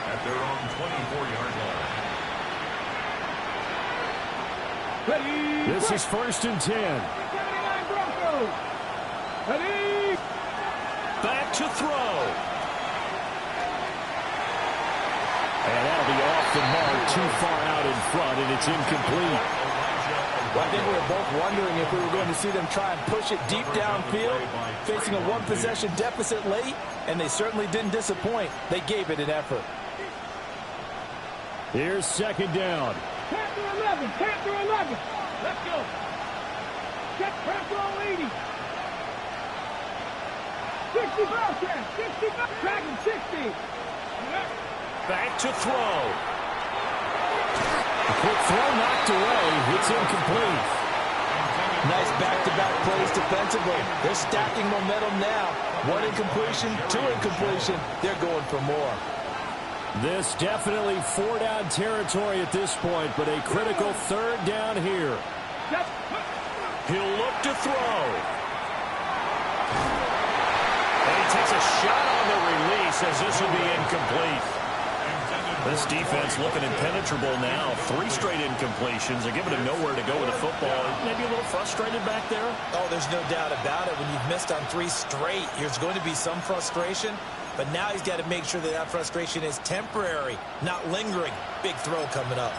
Speaker 3: At their own 24-yard line.
Speaker 2: This is first and 10. Back to throw. And that'll be off the mark, too far out in front, and it's incomplete.
Speaker 7: Well, I think we were both wondering if we were going to see them try and push it deep downfield, facing a one-possession deficit late, and they certainly didn't disappoint. They gave it an effort.
Speaker 2: Here's second down.
Speaker 5: 10 through 11. Let's go. Check pressure 80. 60 Bellcat. 60 Dragon 60.
Speaker 2: Back to throw. A quick throw knocked away. It's incomplete.
Speaker 7: Nice back-to-back plays defensively. They're stacking momentum now. 1 incompletion, 2 incompletion. They're going for more.
Speaker 2: This definitely 4-down territory at this point, but a critical third down here. He'll look to throw. And he takes a shot on the release as this will be incomplete. This defense looking impenetrable now. 3 straight incompletions. They're giving him nowhere to go with the football. Maybe a little frustrated back there.
Speaker 4: Oh, there's no doubt about it. When you've missed on 3 straight, there's going to be some frustration. But now he's got to make sure that that frustration is temporary, not lingering. Big throw coming up.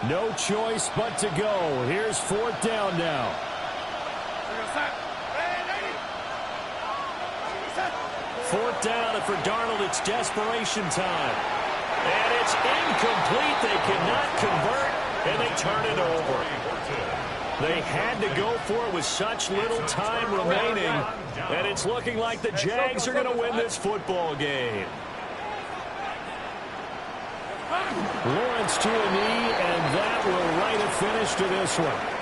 Speaker 2: No choice but to go. Here's 4th down now. 4th down, and for Darnold, it's desperation time. And it's incomplete. They cannot convert, and they turn it over. They had to go for it with such little time remaining, and it's looking like the Jags are going to win this football game. Lawrence to a knee, and that will write a finish to this one.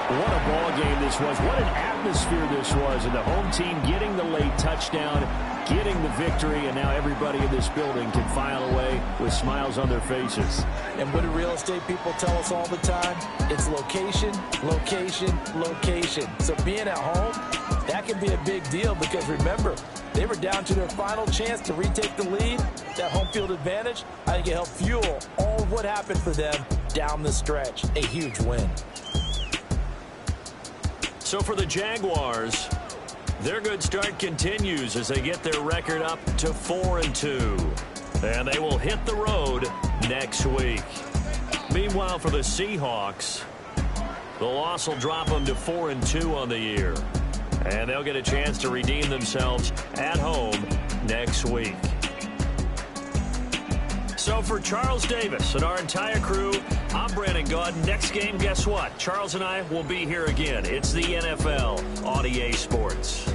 Speaker 2: What a ball game this was. What an atmosphere this was. And the home team getting the late touchdown, getting the victory, and now everybody in this building can file away with smiles on their faces.
Speaker 7: And what do real estate people tell us all the time? It's location, location, location. So being at home, that can be a big deal because remember, they were down to their final chance to retake the lead. That home field advantage, I think it helped fuel all of what happened for them down the stretch. A huge win.
Speaker 2: So for the Jaguars, their good start continues as they get their record up to 4-2. And they will hit the road next week. Meanwhile, for the Seahawks, the loss will drop them to 4-2 on the year. And they'll get a chance to redeem themselves at home next week. So for Charles Davis and our entire crew, I'm Brandon Gaudin. Next game, guess what? Charles and I will be here again. It's the NFL on EA Sports.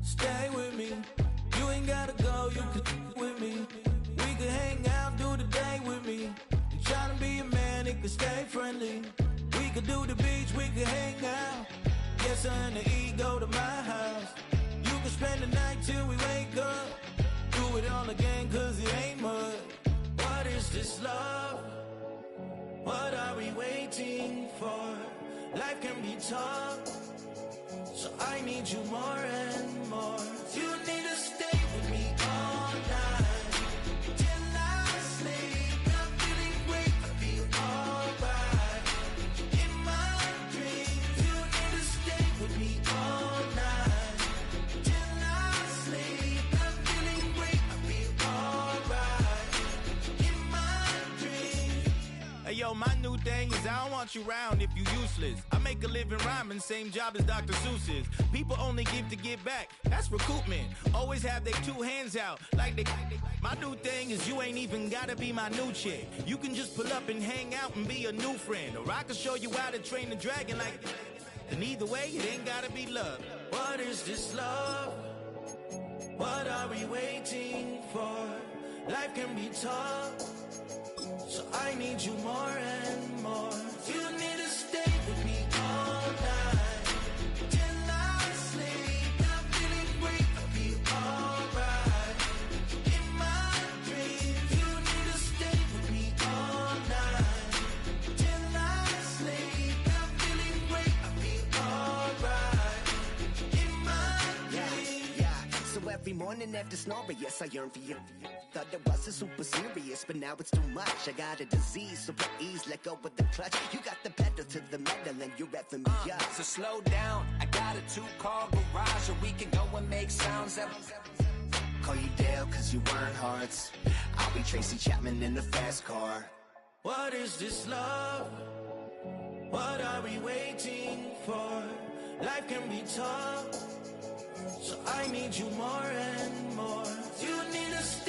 Speaker 9: Stay with me. You ain't gotta go, you can with me. We can hang out, do the day with me. You tryna be a man, it can stay friendly. We could do the beach, we can hang out. Yes, sir, and the E go to my house. You can spend the night till we wake up. Do it all again, cause it ain't mud. What is this love? What are we waiting for? Life can be tough, so I need you more and more. You need to stay with me all night till I sleep. I'm feeling great, I feel alright. In my dreams, you need to stay with me all night till I sleep. I'm feeling great, I feel alright. In my dreams. Hey yo, my new thing is I don't want you around if you useless. I make a living rhyming, same job as Dr. Seuss's. People only give to get back, that's recoupment. Always have their two hands out, like they. My new thing is you ain't even gotta be my new chick. You can just pull up and hang out and be a new friend. Or I can show you how to train the dragon like. And either way, it ain't gotta be love. What is this love? What are we waiting for? Life can be tough, so I need you more and more. You need to stay with me all night till I sleep. I'm feeling great, I feel alright. In my dreams, you need to stay with me all night till I sleep. I'm feeling great, I feel alright. In my dreams.
Speaker 10: Yeah. So every morning after snoring, yes, I yearn for you. Thought it wasn't super serious, but now it's too much. I got a disease, so please let go with the clutch. You got the pedal to the metal and you're revving me up.
Speaker 11: So slow down, I got a 2-car garage, or we can go and make sounds that...
Speaker 10: Call you Dale, cause you weren't hearts. I'll be Tracy Chapman in the fast car.
Speaker 9: What is this love? What are we waiting for? Life can be tough, so I need you more and more. You need to stay